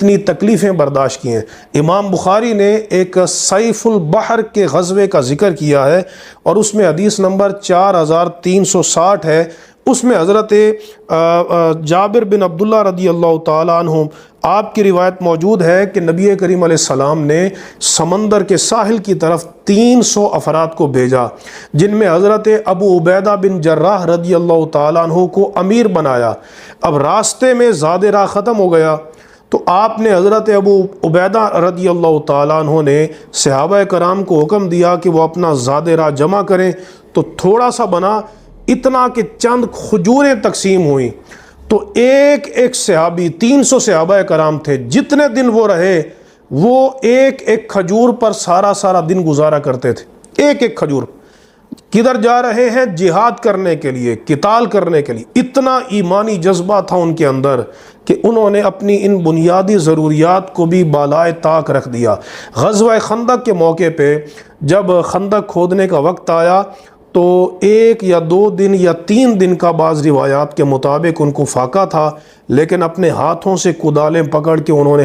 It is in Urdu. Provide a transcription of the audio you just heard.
اتنی تکلیفیں برداشت کی ہیں۔ امام بخاری نے ایک سیف البحر کے غزوے کا ذکر کیا ہے اور اس میں حدیث نمبر 4360 ہے۔ اس میں حضرت جابر بن عبداللہ رضی اللہ تعالیٰ عنہ آپ کی روایت موجود ہے کہ نبی کریم علیہ السلام نے سمندر کے ساحل کی طرف 300 افراد کو بھیجا، جن میں حضرت ابو عبیدہ بن جراح رضی اللہ تعالیٰ عنہ کو امیر بنایا۔ اب راستے میں زاد راہ ختم ہو گیا تو آپ نے حضرت ابو عبیدہ رضی اللہ تعالیٰ عنہ نے صحابہ کرام کو حکم دیا کہ وہ اپنا زاد راہ جمع کریں، تو تھوڑا سا بنا، اتنا کہ چند کھجوریں تقسیم ہوئیں، تو ایک ایک صحابی، 300 صحابہ کرام تھے، جتنے دن وہ رہے وہ ایک ایک کھجور پر سارا دن گزارا کرتے تھے۔ ایک ایک کھجور، کدھر جا رہے ہیں؟ جہاد کرنے کے لیے، قتال کرنے کے لیے۔ اتنا ایمانی جذبہ تھا ان کے اندر کہ انہوں نے اپنی ان بنیادی ضروریات کو بھی بالائے طاق رکھ دیا۔ غزوہ خندق کے موقع پہ جب خندق کھودنے کا وقت آیا تو 1 یا 2 دن یا 3 دن کا بعض روایات کے مطابق ان کو فاقہ تھا، لیکن اپنے ہاتھوں سے کدالیں پکڑ کے انہوں نے